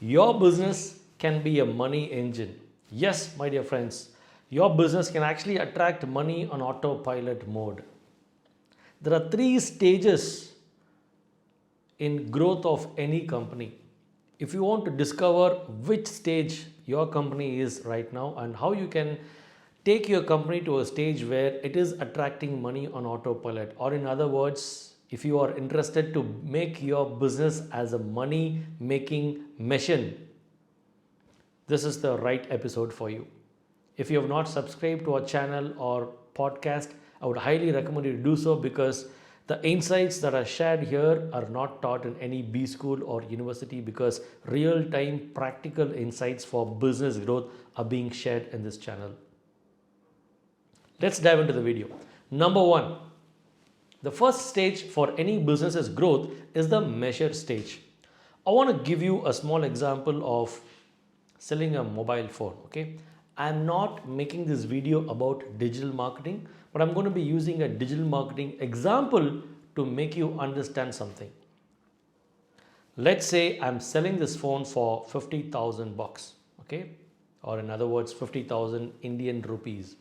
Your business can be a money engine. Yes, my dear friends, your business can actually attract money on autopilot mode. There are three stages in growth of any company. If you want to discover which stage your company is right now and how you can take your company to a stage where it is attracting money on autopilot, or in other words, if you are interested to make your business as a money making machine, this is the right episode for you. If you have not subscribed to our channel or podcast, I would highly recommend you to do so, because the insights that are shared here are not taught in any B school or university, because real time practical insights for business growth are being shared in this channel. Let's dive into the video. Number one, the first stage for any business's growth is the measure stage. I want to give you a small example of selling a mobile phone. Okay, I'm not making this video about digital marketing, but I'm going to be using a digital marketing example to make you understand something. Let's say I'm selling this phone for 50,000 bucks, okay, or in other words 50,000 Indian rupees.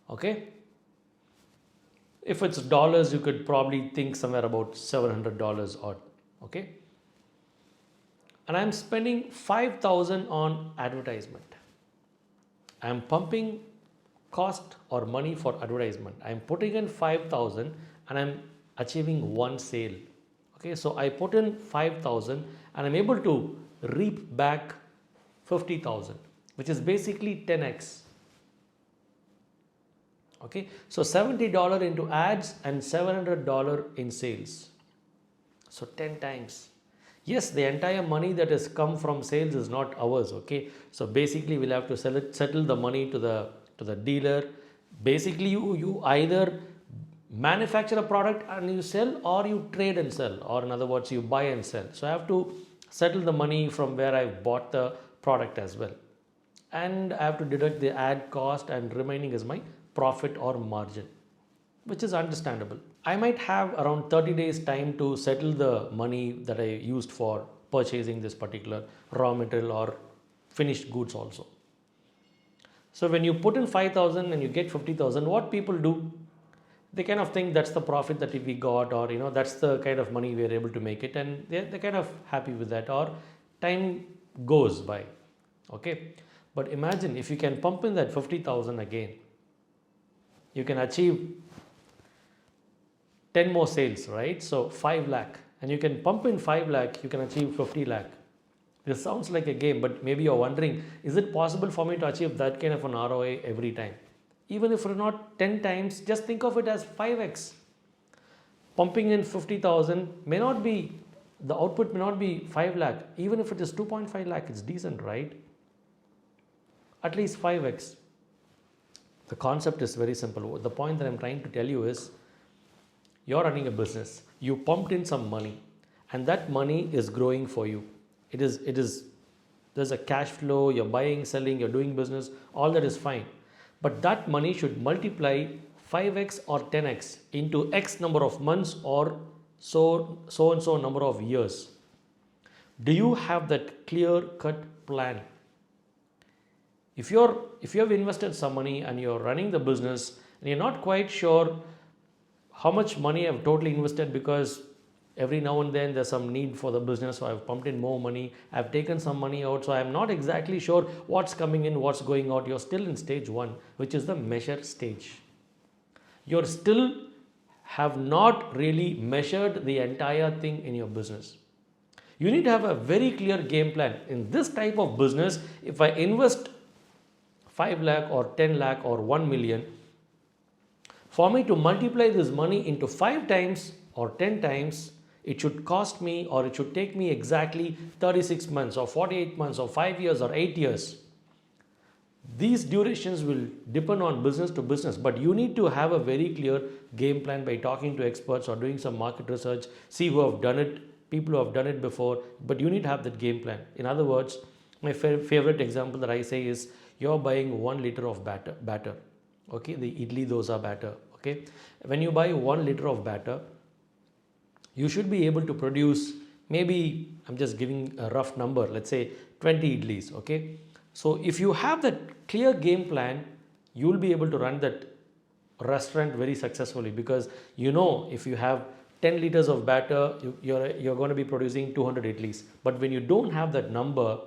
Okay, if it's dollars, you could probably think somewhere about $700 odd. Okay, and I'm spending 5,000 on advertisement. I'm pumping cost or money for advertisement. I'm putting in 5,000 and I'm achieving one sale. Okay, so I put in 5,000 and I'm able to reap back 50,000, which is basically 10x. Okay, so $70 into ads and $700 in sales. So 10 times. Yes, the entire money that has come from sales is not ours. Okay, so basically we'll have to settle the money to the dealer. Basically, you either manufacture a product and you sell, or you trade and sell, or in other words, you buy and sell. So I have to settle the money from where I bought the product as well, and I have to deduct the ad cost, and remaining is my profit or margin, which is understandable. I might have around 30 days time to settle the money that I used for purchasing this particular raw material or finished goods also. So when you put in 5,000 and you get 50,000, what people do, they kind of think that's the profit that we got, or that's the kind of money we are able to make it, and they're kind of happy with that, or time goes by. Okay, but imagine if you can pump in that 50,000 again, you can achieve 10 more sales, right? So 5 lakh, and you can pump in 5 lakh, you can achieve 50 lakh. This sounds like a game, but maybe you're wondering, is it possible for me to achieve that kind of an ROI every time? Even if it's not 10 times, just think of it as 5x. Pumping in 50,000 may not be, the output may not be 5 lakh. Even if it is 2.5 lakh, it's decent, right? At least 5x. The concept is very simple. The point that I'm trying to tell you is, you're running a business, you pumped in some money, and that money is growing for you. There's a cash flow, you're buying, selling, you're doing business, all that is fine. But that money should multiply 5x or 10x into X number of months, or so and so number of years. Do you have that clear cut plan? If you have invested some money and you're running the business and you're not quite sure how much money I've totally invested, because every now and then there's some need for the business, so I've pumped in more money, I've taken some money out, so I'm not exactly sure what's coming in, what's going out. You're still in stage one, which is the measure stage. You're still have not really measured the entire thing in your business. You need to have a very clear game plan. In this type of business, if I invest 5 lakh or 10 lakh or 1 million, for me to multiply this money into 5 times or 10 times, it should cost me, or it should take me exactly 36 months or 48 months or 5 years or 8 years. These durations will depend on business to business, but you need to have a very clear game plan by talking to experts or doing some market research, see who have done it, people who have done it before, but you need to have that game plan. In other words, my favorite example that I say is, you're buying 1 liter of batter. Okay, the idli dosa batter. Okay, when you buy 1 liter of batter, you should be able to produce maybe I'm just giving a rough number, let's say 20 idlis, okay? So if you have that clear game plan, you'll be able to run that restaurant very successfully, because you know if you have 10 liters of batter, you're going to be producing 200 idlis. But when you don't have that number,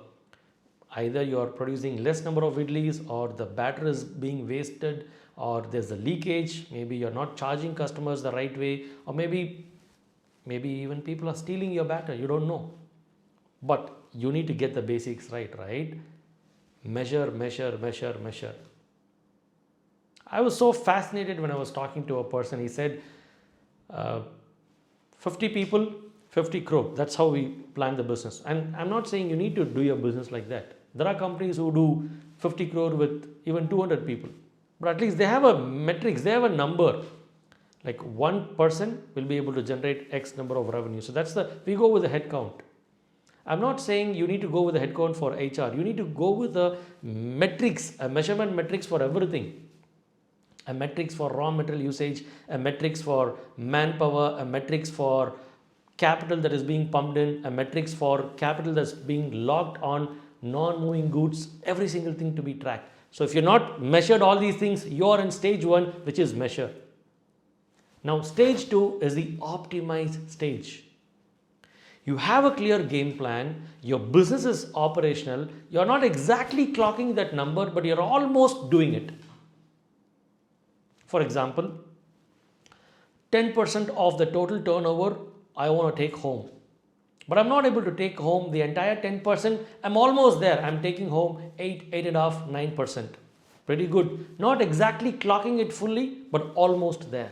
either you are producing less number of idlis, or the batter is being wasted, or there's a leakage, maybe you're not charging customers the right way, or maybe even people are stealing your batter, you don't know. But you need to get the basics right? Measure, measure, measure, measure. I was so fascinated when I was talking to a person. He said, uh, 50 people, 50 crore. That's how we plan the business. And I'm not saying you need to do your business like that. There are companies who do 50 crore with even 200 people. But at least they have a metrics, they have a number. Like one person will be able to generate X number of revenue. So we go with the head count. I'm not saying you need to go with the head count for HR. You need to go with the metrics, a measurement metrics for everything. A metrics for raw material usage, a metrics for manpower, a metrics for capital that is being pumped in, a metrics for capital that's being locked on non-moving goods, every single thing to be tracked. So if you're not measured all these things, you're in stage 1, which is measure. Now stage 2 is the optimize stage. You have a clear game plan, your business is operational, you're not exactly clocking that number, but you're almost doing it. For example, 10% of the total turnover I want to take home. But I'm not able to take home the entire 10%. I'm almost there. I'm taking home 8.5%, 9%. Pretty good. Not exactly clocking it fully, but almost there.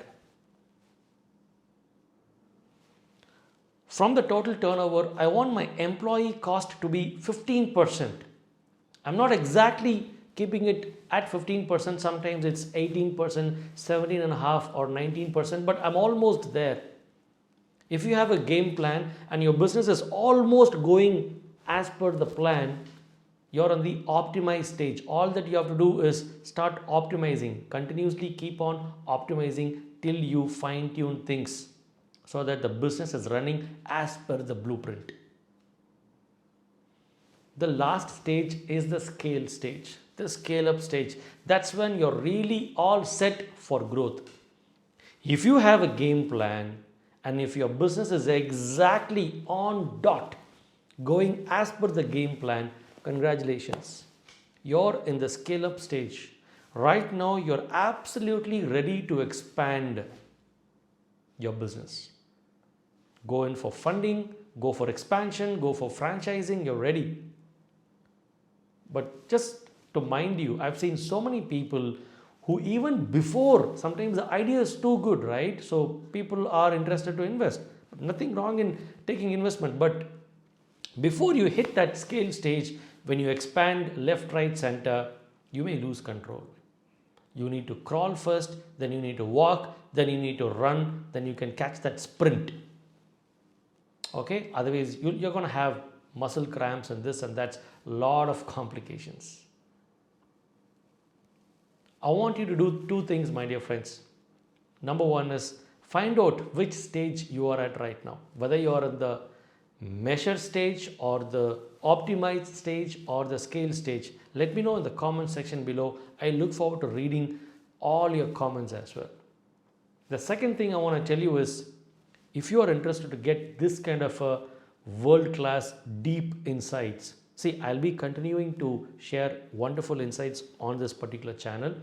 From the total turnover, I want my employee cost to be 15%. I'm not exactly keeping it at 15%, sometimes it's 18%, 17.5% or 19%, but I'm almost there. If you have a game plan and your business is almost going as per the plan, you're on the optimized stage. All that you have to do is start optimizing, continuously keep on optimizing till you fine tune things so that the business is running as per the blueprint. The last stage is the scale stage, the scale up stage. That's when you're really all set for growth. If you have a game plan and if your business is exactly on dot, going as per the game plan, congratulations. You're in the scale up stage. Right now, you're absolutely ready to expand your business. Go in for funding, go for expansion, go for franchising, you're ready. But just to mind you, I've seen so many people who even before, sometimes the idea is too good, right? So people are interested to invest. Nothing wrong in taking investment, but before you hit that scale stage, when you expand left, right, center, you may lose control. You need to crawl first, then you need to walk, then you need to run, then you can catch that sprint. Okay, otherwise you're going to have muscle cramps and this and that's, lot of complications. I want you to do two things, my dear friends. Number one is find out which stage you are at right now, whether you are in the measure stage or the optimized stage or the scale stage. Let me know in the comment section below. I look forward to reading all your comments as well. The second thing I want to tell you is, if you are interested to get this kind of a world-class deep insights, see, I'll be continuing to share wonderful insights on this particular channel.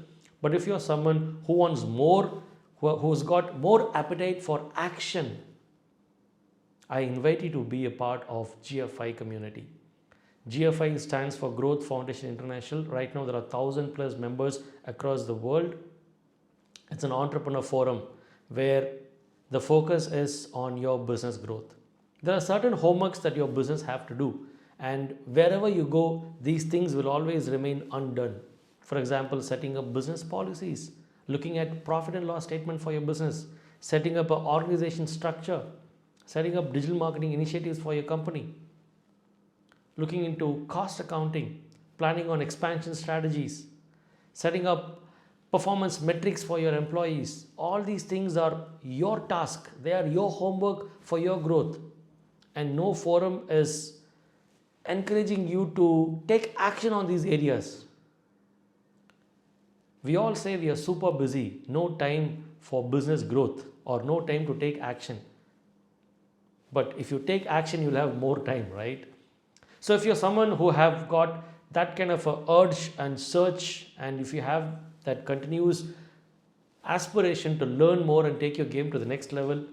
But if you're someone who wants more, who's got more appetite for action, I invite you to be a part of GFI community. GFI stands for Growth Foundation International. Right now there are 1,000+ members across the world. It's an entrepreneur forum where the focus is on your business growth. There are certain homeworks that your business have to do, and wherever you go, these things will always remain undone. For example, setting up business policies, looking at profit and loss statement for your business, setting up an organization structure, setting up digital marketing initiatives for your company, looking into cost accounting, planning on expansion strategies, setting up performance metrics for your employees. All these things are your task. They are your homework for your growth. and no forum is encouraging you to take action on these areas. We all say we are super busy, no time for business growth or no time to take action. But if you take action, you'll have more time, right? So if you're someone who have got that kind of a urge and search, and if you have that continuous aspiration to learn more and take your game to the next level,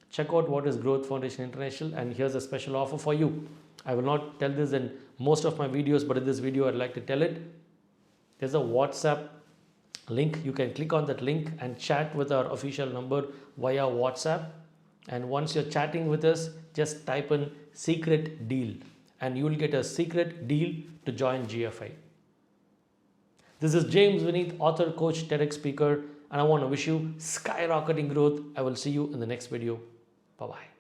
check out what is Growth Foundation International, and here's a special offer for you. I will not tell this in most of my videos, but in this video I'd like to tell it. There's a WhatsApp link. You can click on that link and chat with our official number via WhatsApp. And once you're chatting with us, just type in secret deal and you will get a secret deal to join GFI. This is James Vineet, author, coach, TEDx speaker, and I want to wish you skyrocketing growth. I will see you in the next video. Bye-bye.